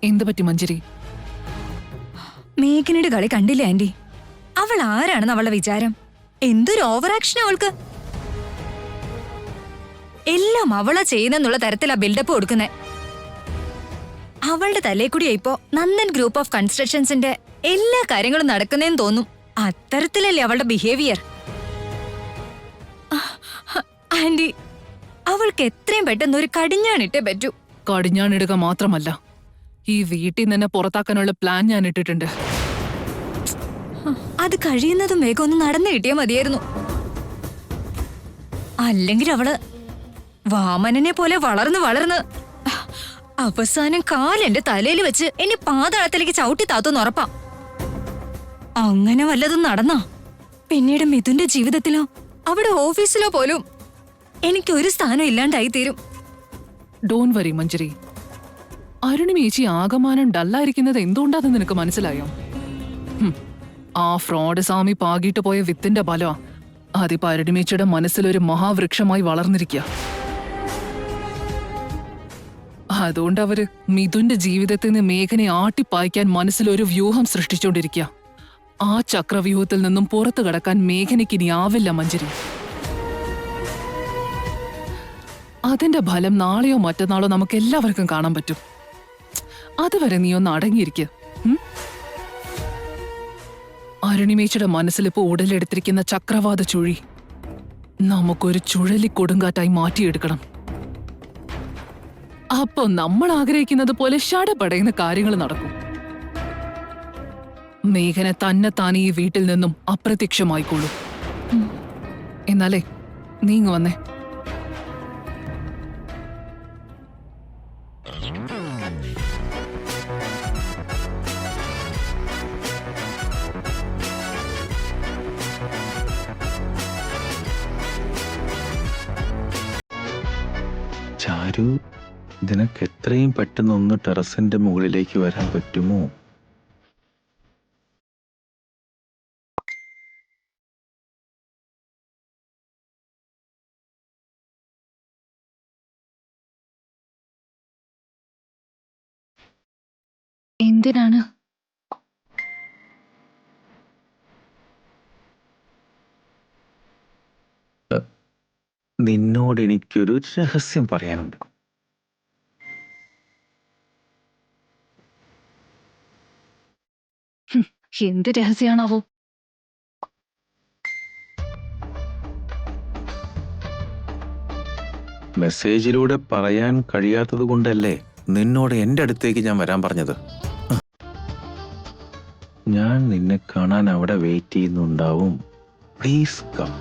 എന്ത് പറ്റി മഞ്ജരി? മേഘനയുടെ കളി കണ്ടില്ലേ ആന്റി? അവൾ ആരാണെന്ന് അവളുടെ വിചാരം? എന്തൊരു ഓവർ ആക്ഷൻ അവൾക്ക്! എല്ലാം അവളാ ചെയ്യുന്നെന്നുള്ള തരത്തിലാ ബിൽഡപ്പ് കൊടുക്കുന്നേ. അവളുടെ തലേക്കൂടിയാ ഇപ്പോ നന്ദൻ ഗ്രൂപ്പ് ഓഫ് കൺസ്ട്രക്ഷൻസിന്റെ എല്ലാ കാര്യങ്ങളും നടക്കുന്നേന്ന് തോന്നും. അത്തരത്തിലല്ലേ അവളുടെ ബിഹേവിയർ? ആന്റി, അവൾക്ക് എത്രയും പെട്ടെന്ന് ഒരു കടിഞ്ഞാണിട്ടേ പറ്റൂ. കടിഞ്ഞാണിടുക മാത്രമല്ല, ഈ വീട്ടിൽ നിന്ന് പുറത്താക്കാനുള്ള പ്ലാൻ ഞാൻ ഇട്ടിട്ടുണ്ട്. അത് കഴിയുന്നതും വേഗം ഒന്ന് നടന്നു കിട്ടിയാൽ മതിയായിരുന്നു. അല്ലെങ്കിൽ അവള് വാമനനെ പോലെ വളർന്ന് അവസാനം കാലെന്റെ തലയിൽ വെച്ച് എന്നെ പാതാളത്തിലേക്ക് ചവിട്ടി താത്തൊന്ന് ഉറപ്പാ. അങ്ങനെ വല്ലതും നടന്നാ പിന്നീട് മിഥുന്റെ ജീവിതത്തിലോ അവിടെ ഓഫീസിലോ പോലും എനിക്കൊരു സ്ഥാനം ഇല്ലാണ്ടായി തീരും. ഡോൺ വരി മഞ്ജരി. അരുണിമേച്ചി ആകമാനം ഡല്ലായിരിക്കുന്നത് എന്തുകൊണ്ടാന്ന് നിനക്ക് മനസ്സിലായോ? ആ ഫ്രോഡ് സ്വാമി പാകിയിട്ട് പോയ വിത്തിന്റെ ബലമാ അതിപ്പോ അരുണിമേച്ചിയുടെ മനസ്സിലൊരു മഹാവൃക്ഷമായി വളർന്നിരിക്കുക. അതുകൊണ്ട് അവര് മിഥുന്റെ ജീവിതത്തിൽ നിന്ന് മേഘനെ ആട്ടിപ്പായിക്കാൻ മനസ്സിലൊരു വ്യൂഹം സൃഷ്ടിച്ചുകൊണ്ടിരിക്കുക. ആ ചക്രവ്യൂഹത്തിൽ നിന്നും പുറത്തു കടക്കാൻ മേഘനയ്ക്ക് ഇനി ആവില്ല മഞ്ജരി. അതിന്റെ ഫലം നാളെയോ മറ്റന്നാളോ നമുക്ക് എല്ലാവർക്കും കാണാൻ പറ്റും. അതുവരെ നീ ഒന്ന് അടങ്ങിയിരിക്കുക. അരുണിമേച്ചിയുടെ മനസ്സിലിപ്പോ ഉടലെടുത്തിരിക്കുന്ന ചക്രവാത ചുഴി നമുക്കൊരു ചുഴലി കൊടുങ്കാറ്റായി മാറ്റിയെടുക്കണം. അപ്പൊ നമ്മൾ ആഗ്രഹിക്കുന്നത് പോലെ ഷടപടയുന്ന കാര്യങ്ങൾ നടക്കും. മേഘന തന്നെത്താൻ ഈ വീട്ടിൽ നിന്നും അപ്രത്യക്ഷമായിക്കോളൂ. എന്നാലേ നീങ്ങ് വന്നേ. ചാരു, നിനക്ക് എത്രയും പെട്ടെന്ന് ഒന്ന് ടെറസിന്റെ മുകളിലേക്ക് വരാൻ പറ്റുമോ? എന്തിനാണ്? നിന്നോട് എനിക്കൊരു രഹസ്യം പറയാനുണ്ട്. എന്ത് രഹസ്യാണാവോ? മെസ്സേജിലൂടെ പറയാൻ കഴിയാത്തത് കൊണ്ടല്ലേ നിന്നോട് എൻ്റെ അടുത്തേക്ക് ഞാൻ വരാൻ പറഞ്ഞത്. ഞാൻ നിന്നെ കാണാൻ അവിടെ വെയിറ്റ് ചെയ്യുന്നുണ്ടാവും. Please come.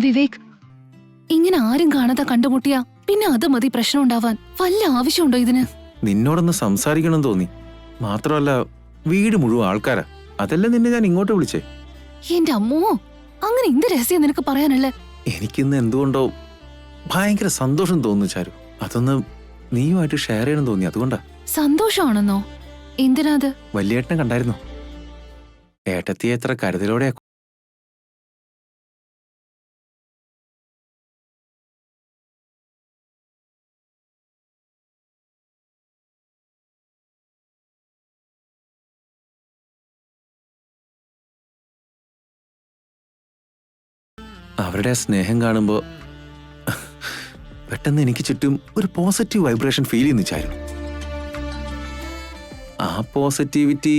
വിവേക്, ഇങ്ങനെ ആരും കാണാതെ കണ്ടുമുട്ടിയാ പിന്നെ അത് മതി പ്രശ്നം ഉണ്ടാവാൻ. വല്ല ആവശ്യമുണ്ടോ ഇതിന്? നിന്നോടൊന്ന് സംസാരിക്കണം തോന്നി. മാത്രമല്ല, വീട് മുഴുവൻ ആൾക്കാരാ. അതല്ല നിന്നെ ഞാൻ ഇങ്ങോട്ട് വിളിച്ചേ. എന്റെ അമ്മോ, അങ്ങനെ എന്ത് രഹസ്യം നിനക്ക് പറയാനല്ലേ? എനിക്കിന്ന് എന്തുകൊണ്ടോ ഭയങ്കര സന്തോഷം തോന്നുന്നു ചാരു. അതൊന്ന് നീയുമായിട്ട് ഷെയർ ചെയ്യണം തോന്നി, അതുകൊണ്ടാ. സന്തോഷമാണെന്നോ? എന്തിനാ അത്? വല്യേട്ടനെ കണ്ടായിരുന്നോ? ഏട്ടത്തിയെ എത്ര കരുതലോടെ അവരുടെ സ്നേഹം കാണുമ്പോ പെട്ടെന്ന് എനിക്ക് ചുറ്റും ഒരു പോസിറ്റീവ് വൈബ്രേഷൻ ഫീൽ ചെയ്യുന്നു ചാരു. ആ പോസിറ്റിവിറ്റി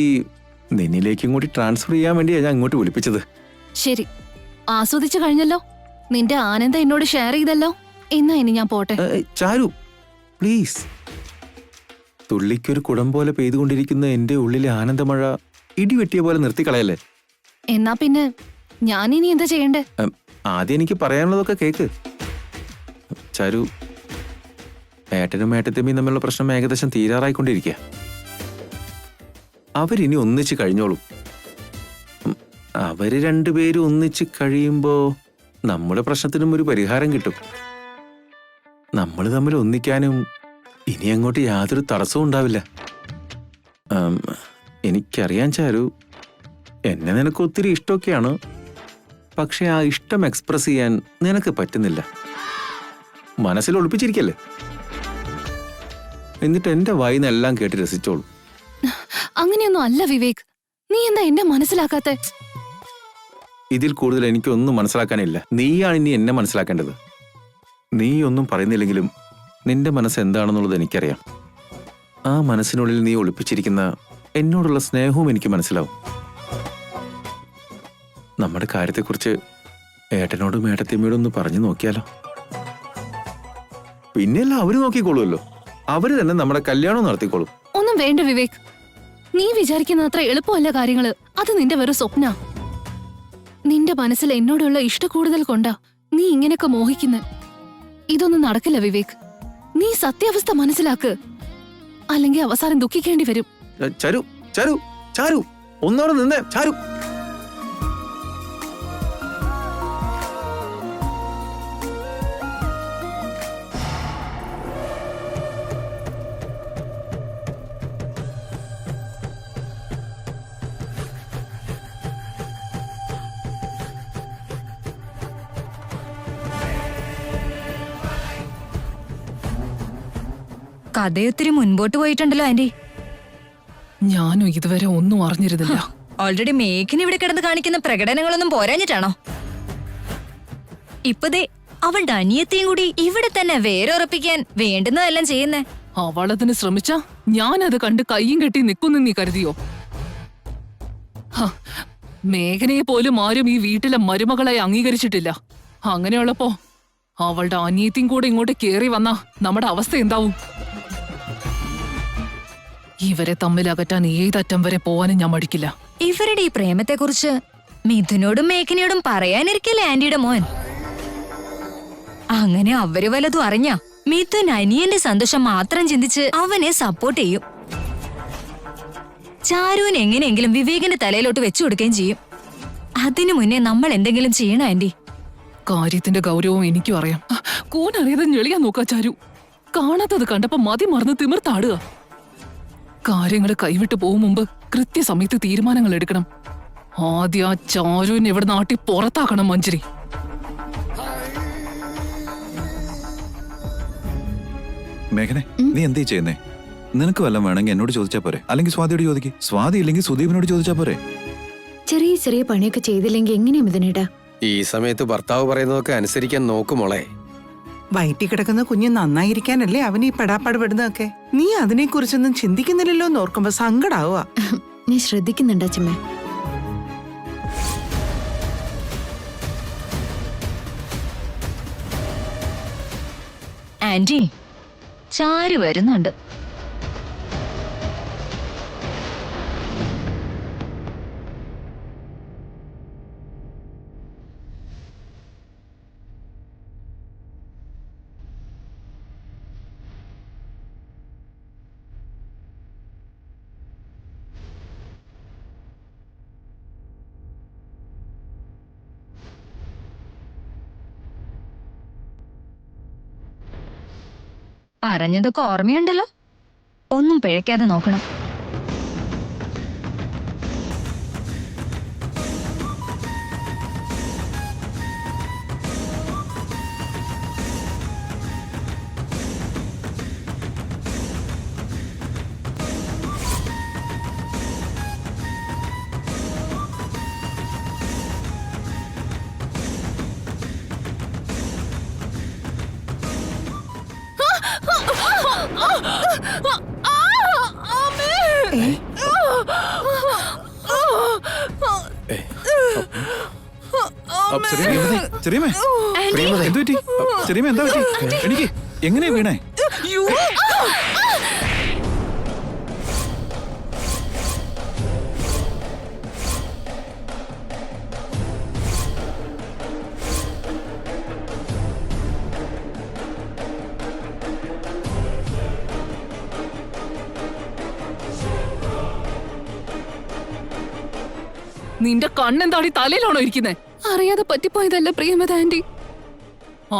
നിന്നിലേക്കും കൂടി ട്രാൻസ്ഫർ ചെയ്യാൻ വേണ്ടിയാണ് ഞാൻ ഇങ്ങോട്ട് വിളിപ്പിച്ചത്. ശരി, ആസ്വദിച്ചു കഴിഞ്ഞല്ലോ. നിന്റെ ആനന്ദം എന്നോട് ഷെയർ ചെയ്തല്ലോ. എന്നാ ഇനി ഞാൻ പോട്ടെ. ചാരു പ്ലീസ്. തുള്ളിക്കൊരു കുടം പോലെ പെയ്തുകൊണ്ടിരിക്കുന്ന എന്റെ ഉള്ളിലെ ആനന്ദമഴ ഇടിവെട്ടിയ പോലെ നിർത്തിക്കളയല്ലേ. എന്നാ പിന്നെ ഞാനിനി എന്താ ചെയ്യണ്ടേ? ആദ്യം എനിക്ക് പറയാനുള്ളതൊക്കെ കേക്ക്. ചാരു, ഏട്ടനും ഏട്ടത്തിയമ്മയും തമ്മിലുള്ള പ്രശ്നം ഏകദേശം തീരാറായിക്കൊണ്ടിരിക്കുക. അവരിനി ഒന്നിച്ച് കഴിഞ്ഞോളും. അവര് രണ്ടുപേരും ഒന്നിച്ച് കഴിയുമ്പോ നമ്മുടെ പ്രശ്നത്തിനും ഒരു പരിഹാരം കിട്ടും. നമ്മൾ തമ്മിൽ ഒന്നിക്കാനും ഇനി അങ്ങോട്ട് യാതൊരു തടസ്സവും ഉണ്ടാവില്ല. എനിക്കറിയാൻ ചാരു, എന്നെ നിനക്ക് ഒത്തിരി ഇഷ്ടമൊക്കെയാണ്. പക്ഷെ ആ ഇഷ്ടം എക്സ്പ്രസ് ചെയ്യാൻ നിനക്ക് പറ്റുന്നില്ല. മനസ്സിൽ ഒളിപ്പിച്ചിരിക്കല്ലേ. എന്നിട്ട് എന്റെ വായിന്നെല്ലാം കേട്ട് രസിച്ചോളൂ. അങ്ങനെയൊന്നും അല്ല വിവേക്. നീ എന്താ എന്നെ മനസ്സിലാക്കാത്തെ? ഇതിൽ കൂടുതൽ എനിക്കൊന്നും മനസ്സിലാക്കാനില്ല. നീയാണ് ഇനി എന്നെ മനസ്സിലാക്കേണ്ടത്. നീ ഒന്നും പറയുന്നില്ലെങ്കിലും നിന്റെ മനസ്സ് എന്താണെന്നുള്ളത് എനിക്കറിയാം. ആ മനസ്സിനുള്ളിൽ നീ ഒളിപ്പിച്ചിരിക്കുന്ന എന്നോടുള്ള സ്നേഹവും എനിക്ക് മനസ്സിലാവും. നമ്മുടെ കാര്യത്തെക്കുറിച്ച് ഏട്ടനോടും ഏട്ടത്തിയമ്മയോടും ഒന്ന് പറഞ്ഞു നോക്കിയാലോ? പിന്നെയല്ല അവര് നോക്കിക്കോളുമല്ലോ. അവര് തന്നെ നമ്മുടെ കല്യാണം നടത്തിക്കോളും. ഒന്നും വേണ്ട വിവേക്. നീ വിചാരിക്കുന്ന അത്ര എളുപ്പമല്ല കാര്യങ്ങള്. അത് നിന്റെ വെറും സ്വപ്ന. നിന്റെ മനസ്സിൽ എന്നോടുള്ള ഇഷ്ടക്കൂടുതൽ കൊണ്ടാ നീ ഇങ്ങനെയൊക്കെ മോഹിക്കുന്നെ. ഇതൊന്നും നടക്കില്ല വിവേക്. നീ സത്യാവസ്ഥ മനസ്സിലാക്ക്. അല്ലെങ്കിൽ അവസാനം ദുഃഖിക്കേണ്ടി വരും. ചരു ചരു ചാരു ഒന്നോടെ നിന്നേ. ചാരു, കഥയൊത്തിരി മുൻപോട്ട് പോയിട്ടുണ്ടല്ലോ ആന്റി. ഞാനും ഇതുവരെ ഒന്നും അറിഞ്ഞിരുന്നില്ല. ഓൾറെഡി മേഘിന് ഇവിടെ കിടന്ന് കാണിക്കുന്ന പ്രകടനങ്ങളൊന്നും പോരാഞ്ഞിട്ടാണോ? ഇപ്പതേ അവളുടെ അനിയത്തെയും കൂടി ഇവിടെ തന്നെ വേരുറപ്പിക്കാൻ വേണ്ടുന്നതെല്ലാം ചെയ്യുന്നേ. അവളതിന് ശ്രമിച്ച ഞാനത് കണ്ട് കയ്യും കെട്ടി നിൽക്കുന്നു നീ കരുതിയോ? മേഘനയെ പോലും ആരും ഈ വീട്ടിലെ മരുമകളായി അംഗീകരിച്ചിട്ടില്ല. അങ്ങനെയുള്ളപ്പോ അവളുടെ അനിയത്തിയും കൂടെ ഇങ്ങോട്ട് കേറി വന്നാ നമ്മുടെ അവസ്ഥ എന്താവും? ഇവരെ തമ്മിൽ അകറ്റാൻ ഏതറ്റം വരെ പോവാനും ഞാൻ മടിക്കില്ല. ഇവരുടെ ഈ പ്രേമത്തെക്കുറിച്ച് മിഥുനോടും മേഘനയോടും പറയാനിരിക്കല്ലേ ആന്റിയുടെ മോൻ. അങ്ങനെ അവര് വല്ലതും അറിഞ്ഞ മിഥുൻ അനിയന്റെ സന്തോഷം മാത്രം ചിന്തിച്ച് അവനെ സപ്പോർട്ട് ചെയ്യും. ചാരുവിന് എങ്ങനെയെങ്കിലും വിവേകിന്റെ തലയിലോട്ട് വെച്ചു കൊടുക്കുകയും ചെയ്യും. അതിനു മുന്നേ നമ്മൾ എന്തെങ്കിലും ചെയ്യണം ആന്റി. കാര്യത്തിന്റെ ഗൗരവം എനിക്കും അറിയാം. കൂനറിയാതെ ഞെളിയാൻ നോക്കാ ചാരു. കാണാത്തത് കണ്ടപ്പോ മതി മറന്ന് തിമിർത്താടുക. കാര്യങ്ങൾ കൈവിട്ട് പോകും മുമ്പ് കൃത്യസമയത്ത് തീരുമാനങ്ങൾ എടുക്കണം. ആദ്യം ആ ചാരുവിനെ ഇവിടെ നാട്ടി പുറത്താക്കണം മഞ്ജരി. മേഘനെ, നീ എന്തേ ചെയ്യുന്നേ? നിനക്ക് വല്ലതും വേണമെങ്കിൽ എന്നോട് ചോദിച്ചാ പോരെ, അല്ലെങ്കിൽ സ്വാതിയോട് ചോദിക്കും. സ്വാതി ഇല്ലെങ്കിൽ സുദീപിനോട് ചോദിച്ചാ പോരെ. ചെറിയ ചെറിയ പണിയൊക്കെ ചെയ്തില്ലെങ്കിൽ എങ്ങനെയാ മിഥുനേട്ടാ? ഈ സമയത്ത് ഭർത്താവ് പറയുന്നതൊക്കെ അനുസരിക്കാൻ നോക്കുമോളെ. വയറ്റി കിടക്കുന്ന കുഞ്ഞ് നന്നായിരിക്കാനല്ലേ അവന് ഈ പെടാപ്പാട് പെടുന്നതൊക്കെ. നീ അതിനെക്കുറിച്ചൊന്നും ചിന്തിക്കുന്നില്ലല്ലോ എന്ന് ഓർക്കുമ്പോ സങ്കടാവുക. ഞാൻ ശ്രദ്ധിക്കുന്നുണ്ട് അച്ഛമ്മേ. ആന്റി, ചാരു വരുന്നുണ്ട്. പറഞ്ഞതൊക്കെ ഓർമ്മയുണ്ടല്ലോ. ഒന്നും പിഴയ്ക്കാതെ നോക്കണം. ചെറിയമേ, എന്ത് പറ്റി? ചെറിയമേ, എന്താ പറ്റി? എനിക്ക് എങ്ങനെയാ വീണേ? നിന്റെ കണ്ണെന്താടി തലയിലാണോ ഇരിക്കുന്നേ? അറിയാതെ പറ്റിപ്പോയതല്ല പ്രിയമത ആന്റി.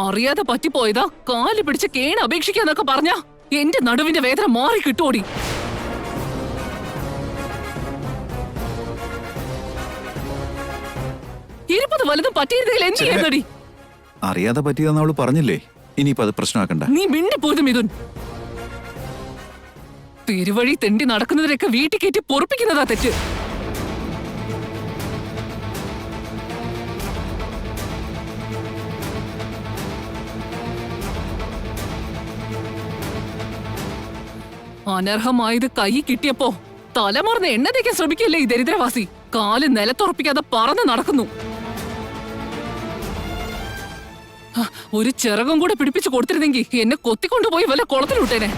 അറിയാതെ പറ്റിപ്പോയതാ. കാല് പിടിച്ച് കേണ അപേക്ഷിക്കാന്നൊക്കെ പറഞ്ഞ എന്റെ നടുവിന്റെ വേദന മാറി കിട്ടോടി. അറിയാതെ വലുതും പറ്റിയിരുന്നെങ്കിൽ എന്ത് ചെയ്യുന്നടി? അറിയാതെ പറ്റിയതെന്ന് അവള് പറഞ്ഞില്ലേ, ഇനിയിപ്പോ അത് പ്രശ്നമാക്കണ്ട. നീ മിണ്ടിപ്പോയത് മിഥുൻ. തിരുവഴി തെണ്ടി നടക്കുന്നവരെയൊക്കെ വീട്ടിൽ കയറ്റി പൊറപ്പിക്കുന്നതാ തെറ്റ്. അനർഹമായത് കൈ കിട്ടിയപ്പോ തലമറന്ന് എണ്ണ തേക്കാൻ ശ്രമിക്കല്ലേ ഈ ദരിദ്രവാസി. കാല് നിലത്തുറപ്പിക്കാതെ പറന്ന് നടക്കുന്നു. ഒരു ചിറകും കൂടെ പിടിപ്പിച്ചു കൊടുത്തിരുന്നെങ്കിൽ എന്നെ കൊത്തിക്കൊണ്ടുപോയി വല്ല കുളത്തിലുട്ടേനെ.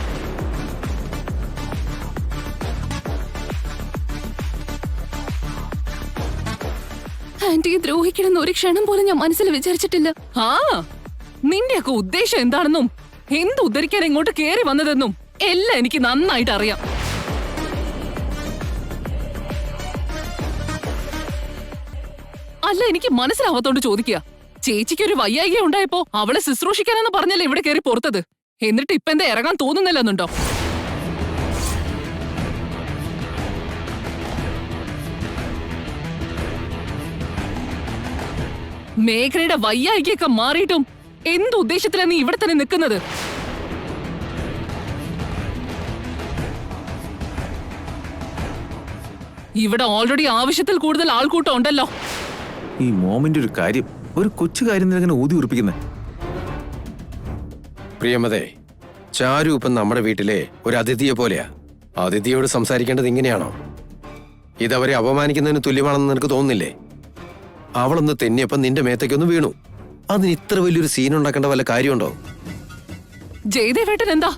ആന്റിയെ ദ്രോഹിക്കണമെന്ന് ഒരു ക്ഷണം പോലും ഞാൻ മനസ്സിൽ വിചാരിച്ചിട്ടില്ല. ആ നിന്റെയൊക്കെ ഉദ്ദേശം എന്താണെന്നും എന്ത് ഉദ്ധരിക്കാൻ ഇങ്ങോട്ട് കേറി വന്നതെന്നും എല്ലാം എനിക്ക് നന്നായിട്ട് അറിയാം. അല്ല, എനിക്ക് മനസ്സിലാവാത്തോണ്ട് ചോദിക്കുക. ചേച്ചിക്ക് ഒരു വയ്യായിക ഉണ്ടായപ്പോ അവളെ ശുശ്രൂഷിക്കാനെന്ന് പറഞ്ഞല്ലേ ഇവിടെ കയറി പുറത്തത്. എന്നിട്ട് ഇപ്പൊ എന്താ ഇറങ്ങാൻ തോന്നുന്നില്ലെന്നുണ്ടോ? മേഘനയുടെ വയ്യായികയൊക്കെ മാറിയിട്ടും എന്ത് ഉദ്ദേശത്തിലാണ് നീ ഇവിടെ തന്നെ നിൽക്കുന്നത്? ഇവിടെ ഓൾറെഡി ആവശ്യത്തിൽ കൂടുതൽ ആൾക്കൂട്ടം ഉണ്ടല്ലോ. ഈ മോമിന്റെ ഒരു കാര്യം, ഒരു കൊച്ചു കാര്യം ഇങ്ങനെ ഊതി ഉറപ്പിക്കുന്നത്. പ്രിയമതേ, ചാരു ഇപ്പം നമ്മുടെ വീട്ടിലെ ഒരു അതിഥിയെ പോലെയാ. അതിഥിയോട് സംസാരിക്കേണ്ടത് ഇങ്ങനെയാണോ? ഇതവരെ അപമാനിക്കുന്നതിന് തുല്യമാണെന്ന് നിനക്ക് തോന്നുന്നില്ലേ? അവളൊന്ന് തെന്നിയപ്പം നിന്റെ മേത്തേക്കൊന്ന് വീണു. അതിന് ഇത്ര വലിയൊരു സീൻ ഉണ്ടാക്കേണ്ട വല്ല കാര്യമുണ്ടോ? ജയദേവേട്ടൻ എന്താ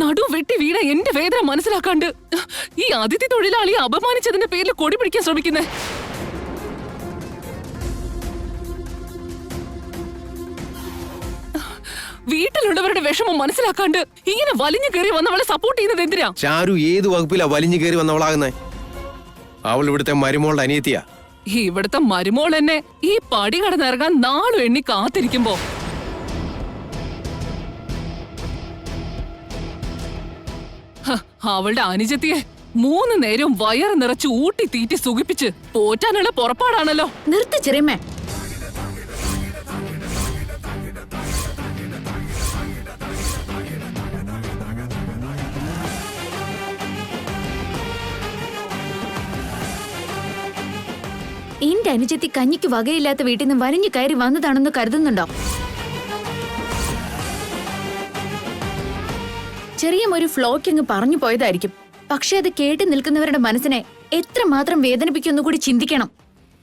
നടു വെട്ടി വീണ എന്റെ വേദന മനസ്സിലാക്കാണ്ട് ഈ അതിഥി തൊഴിലാളിയെ അപമാനിച്ചതിന്റെ പേരിൽ കൊടി പിടിക്കാൻ ശ്രമിക്കുന്നേ? വീട്ടിലുള്ളവരുടെ വിഷമം മനസ്സിലാക്കാണ്ട് ഇങ്ങനെ വലിഞ്ഞു കയറി വന്നവളെ സപ്പോർട്ട് ചെയ്യുന്നത് എന്തിനാ? ചാരു ഏത് വകുപ്പിലാ വലിഞ്ഞു കയറി വന്നവളാകുന്നേ? അവൾ ഇവിടുത്തെ മരുമോളുടെ അനിയത്തിയാ. ഇവിടുത്തെ മരുമോൾ എന്നെ ഈ പടി കടന്നിറങ്ങാൻ നാളും എണ്ണി കാത്തിരിക്കുമ്പോ അവളുടെ അനുജത്തിയെ 3 നേരം വയറ് നിറച്ച് ഊട്ടി തീറ്റി സുഖിപ്പിച്ച് പോറ്റാനുള്ള പുറപ്പാടാണല്ലോ. നിർത്തി ചെറിയമ്മേ. എന്റെ അനുജത്തി കഞ്ഞിക്ക് വകയില്ലാത്ത വീട്ടിൽ നിന്ന് വലിഞ്ഞു കയറി വന്നതാണെന്ന് കരുതുന്നുണ്ടോ? ചെറിയ ഒരു ഫ്ലോക്ക് അങ്ങ് പറഞ്ഞു പോയതായിരിക്കും. പക്ഷെ അത് കേട്ട് നിൽക്കുന്നവരുടെ മനസ്സിനെ എത്രമാത്രം വേദനിപ്പിക്കുമെന്ന് കൂടി ചിന്തിക്കണം.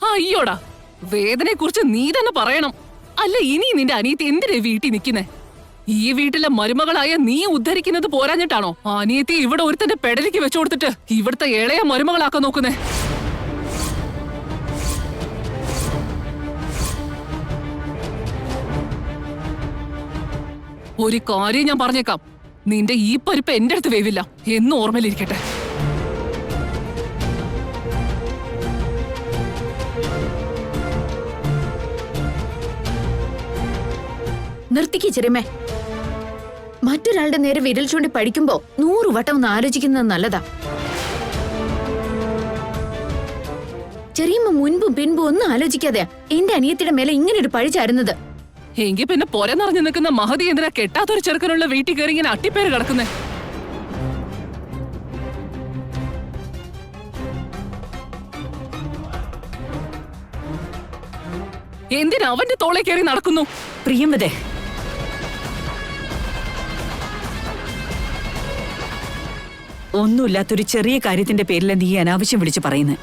അയ്യോടാ, വേദനയെ കുറിച്ച് നീ തന്നെ പറയണം. അല്ല, ഇനി നിന്റെ അനിയത്തി എന്തിനാ വീട്ടിൽ നിൽക്കുന്നേ? ഈ വീട്ടിലെ മരുമകളായ നീ ഉദ്ധരിക്കുന്നത് പോരാഞ്ഞിട്ടാണോ അനിയത്തി ഇവിടെ ഒരുത്തന്റെ പെടലിക്ക് വെച്ചു കൊടുത്തിട്ട് ഇവിടുത്തെ ഇളയ മരുമകളാക്കാൻ നോക്കുന്നേ? ഒരു കാര്യം ഞാൻ പറഞ്ഞേക്കാം, നിന്റെ ഈ പരിപ്പ് എന്റെ അടുത്ത് വേവില്ല എന്ന് ഓർമ്മയിലിരിക്കട്ടെ. നിർത്തിക്ക് ചെറിയമ്മേ. മറ്റൊരാളുടെ നേരെ വിരൽ ചൂണ്ടി പഠിക്കുമ്പോ 100 വട്ടം ഒന്ന് ആലോചിക്കുന്നത് നല്ലതാ. ചെറിയമ്മ മുൻപും പിൻപും ഒന്നും ആലോചിക്കാതെയാ എന്റെ അനിയത്തിയുടെ മേലെ ഇങ്ങനെ ഒരു പഴി ചാരുന്നത്. എങ്കിൽ പിന്നെ പൊര നിറഞ്ഞു നിൽക്കുന്ന മഹതി എന്തിനാ കെട്ടാത്തൊരു ചെറുക്കനുള്ള വീട്ടിൽ കയറി ഇങ്ങനെ അട്ടിപ്പേര് കിടക്കുന്നേ? എന്തിനാ അവന്റെ തോളെ കയറി നടക്കുന്നു? പ്രിയമതേ, ഒന്നുമില്ലാത്തൊരു ചെറിയ കാര്യത്തിന്റെ പേരിൽ നീ അനാവശ്യം വിളിച്ചു പറയുന്നത്.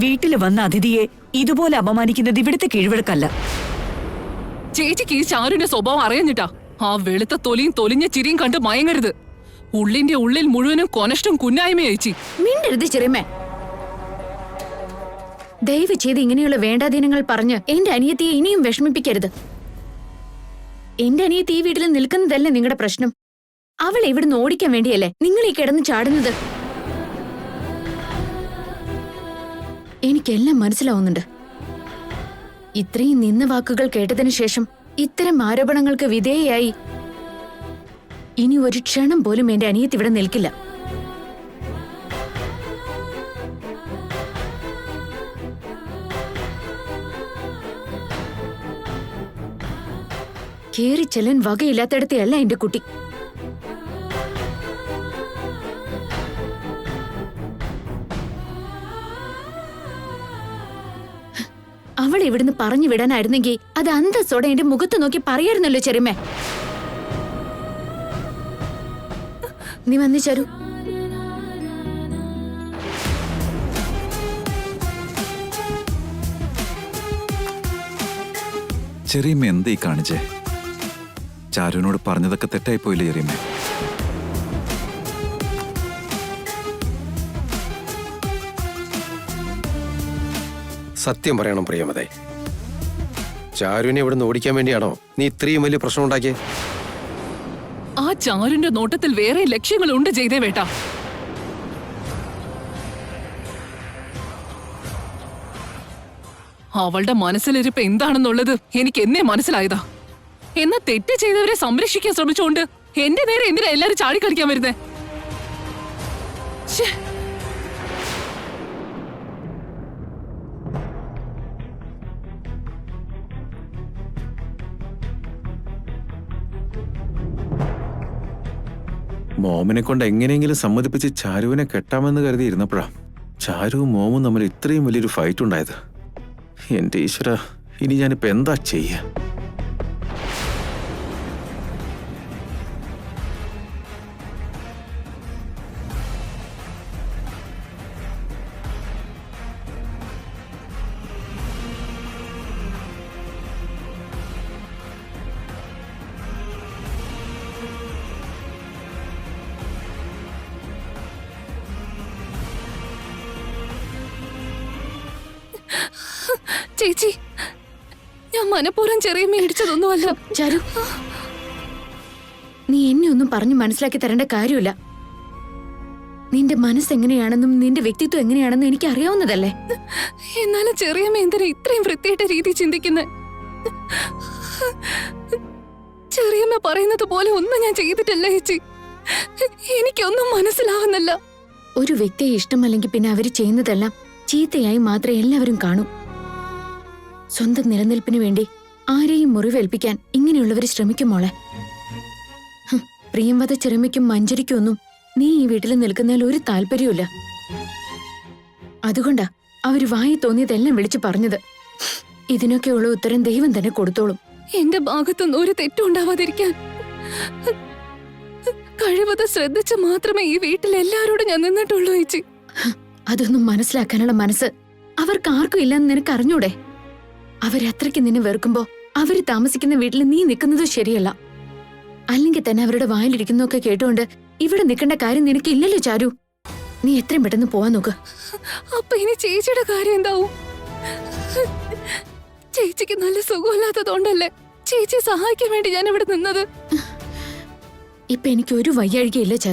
വീട്ടിൽ വന്ന അതിഥിയെ ഇതുപോലെ അപമാനിക്കുന്നത് ഇവിടുത്തെ കീഴ്വഴക്കല്ല. ചേച്ചിക്ക് ഈ ചാരുവിന്റെ സ്വഭാവം അറിയഞ്ഞിട്ടാ. ആ വെളുത്ത തൊലിയും തൊലിഞ്ഞ ചിരിയും കണ്ട് മയങ്ങരുത്. ഉള്ളിന്റെ ഉള്ളിൽ മുഴുവനും കൊനഷ്ടം കുന്നായ്മ ചേച്ചി. മിണ്ടരുത് ചെറിയമ്മേ. ദയവ് ചെയ്ത് ഇങ്ങനെയുള്ള വേണ്ടാധീനങ്ങൾ പറഞ്ഞ് എന്റെ അനിയത്തിയെ ഇനിയും വിഷമിപ്പിക്കരുത്. എന്റെ അനിയത്തി ഈ വീട്ടിൽ നിൽക്കുന്നതല്ല നിങ്ങളുടെ പ്രശ്നം. അവളെ ഇവിടുന്ന് ഓടിക്കാൻ വേണ്ടിയല്ലേ നിങ്ങൾ ഈ കിടന്ന് ചാടുന്നത്? എനിക്കെല്ലാം മനസ്സിലാവുന്നുണ്ട്. ഇത്രയും നിന്ന വാക്കുകൾ കേട്ടതിനു ശേഷം ഇത്തരം ആരോപണങ്ങൾക്ക് വിധേയയായി ഇനി ഒരു ക്ഷണം പോലും എന്റെ അനിയത്തി ഇവിടെ നിൽക്കില്ല. കേറി ചെല്ലാൻ വകയില്ലാത്തടത്തെയല്ല എന്റെ കുട്ടി. അവൾ ഇവിടുന്ന് പറഞ്ഞു വിടാനായിരുന്നെങ്കിൽ അത് അന്തസ്സോടെ എന്റെ മുഖത്ത് നോക്കി പറയായിരുന്നല്ലോ ചെറിയമ്മേ. നീ വന്നു ചരു. ചെറിയമ്മ എന്തേ കാണിച്ചേ? ചാരുവിനോട് പറഞ്ഞതൊക്കെ തെറ്റായി പോയില്ലേ ചെറിയമ്മ? സത്യം പറയണം പ്രിയമതേ, ചാരുവിനെ ഇവിടുന്ന് ഓടിക്കാൻ വേണ്ടിയാണോ നീ ഇത്രയും വലിയ പ്രശ്നം ഉണ്ടാക്കിയത്? ആ ചാരുന്റെ നോട്ടത്തിൽ വേറെ ലക്ഷ്യങ്ങളുണ്ട് ചെയ്തേ വേട്ടാ. അവളുടെ മനസ്സിലിരിപ്പ് എന്താണെന്നുള്ളത് എനിക്ക് എന്നേ മനസ്സിലായതാ. എന്നാ തെറ്റ് ചെയ്തവരെ സംരക്ഷിക്കാൻ ശ്രമിച്ചുകൊണ്ട് എന്റെ നേരെ എന്തിനാ എല്ലാരും ചാടിക്കളിക്കാൻ വരുന്നേ? ശ്ശേ. മോമിനെ കൊണ്ട് എങ്ങനെയെങ്കിലും സമ്മതിപ്പിച്ച് ചാരുവിനെ കെട്ടാമെന്ന് കരുതി ഇരുന്നപ്പോഴാ ചാരുവും മോമും തമ്മിൽ ഇത്രയും വലിയൊരു ഫൈറ്റ് ഉണ്ടായത്. എന്റെ ഈശ്വര, ഇനി ഞാനിപ്പോ എന്താ ചെയ്യ? ചേച്ചി, ഞാൻ മനഃപൂർവ്വം ചെറിയ മേടിച്ചതൊന്നുമല്ല. ചരു, നീ എന്നെ ഒന്നും പറഞ്ഞു മനസ്സിലാക്കി തരേണ്ട കാര്യമില്ല. നിന്റെ മനസ്സെങ്ങനെയാണെന്നും നിന്റെ വ്യക്തിത്വം എങ്ങനെയാണെന്നും എനിക്ക് അറിയാവുന്നതല്ലേ. എന്നാലും ചെറിയമ്മ എന്തിനാ ഇത്രയും വൃത്തിയായിട്ട രീതി ചിന്തിക്കുന്നത്? ചെറിയമ്മ പറയുന്നത് പോലെ ഒന്നും ഞാൻ ചെയ്തിട്ടില്ല ചേച്ചി. എനിക്കൊന്നും മനസ്സിലാവുന്നില്ല. ഒരു വ്യക്തിയെ ഇഷ്ടമല്ലെങ്കിൽ പിന്നെ അവര് ചെയ്യുന്നതെല്ലാം ചീത്തയായി മാത്രമേ എല്ലാവരും കാണൂ. സ്വന്തം നിലനിൽപ്പിന് വേണ്ടി ആരെയും മുറിവേൽപ്പിക്കാൻ ഇങ്ങനെയുള്ളവർ ശ്രമിക്കും മോളെ. പ്രിയംവത ചെറുമയ്ക്കും മഞ്ജരിക്കും ഒന്നും നീ ഈ വീട്ടിൽ നിൽക്കുന്നതിൽ ഒരു താല്പര്യമില്ല. അതുകൊണ്ടാ അവര് വായി തോന്നിയതെല്ലാം വിളിച്ചു പറഞ്ഞത്. ഇതിനൊക്കെയുള്ള ഉത്തരം ദൈവം തന്നെ കൊടുത്തോളും. എന്റെ ഭാഗത്തുനിന്ന് ഒരു തെറ്റും ഉണ്ടാവാതിരിക്കാൻ കഴിവത് ശ്രദ്ധിച്ച് മാത്രമേ ഈ വീട്ടിൽ എല്ലാരോടും ഞാൻ നിന്നിട്ടുള്ളൂ ചേച്ചി. അതൊന്നും മനസ്സിലാക്കാനുള്ള മനസ്സ് അവർക്ക് ആർക്കും ഇല്ലെന്ന് നിനക്ക് അറിഞ്ഞൂടെ? അവരത്രയ്ക്ക് നിന്നെ വെറുക്കുമ്പോ അവര് താമസിക്കുന്ന വീട്ടിൽ നീ നിൽക്കുന്നത് ശരിയല്ല. അല്ലെങ്കിൽ തന്നെ അവരുടെ വായിലിരിക്കുന്നൊക്കെ കേട്ടുകൊണ്ട് ഇവിടെ നിൽക്കേണ്ട കാര്യം നിനക്കില്ലല്ലോ ചാരു. നീ എത്രയും പെട്ടെന്ന് പോവാൻ നോക്ക്. അപ്പൊ ഇനി ചേച്ചിയുടെ കാര്യം എന്താവും? ചേച്ചിക്ക് നല്ല സുഖമില്ലാത്തതുകൊണ്ടല്ലേ ചേച്ചി സഹായിക്കാൻ വേണ്ടി ഞാൻ ഇവിടെ നിന്നത്. ഇപ്പൊ എനിക്ക് ഒരു വയ്യാഴികയില്ല ചാരു.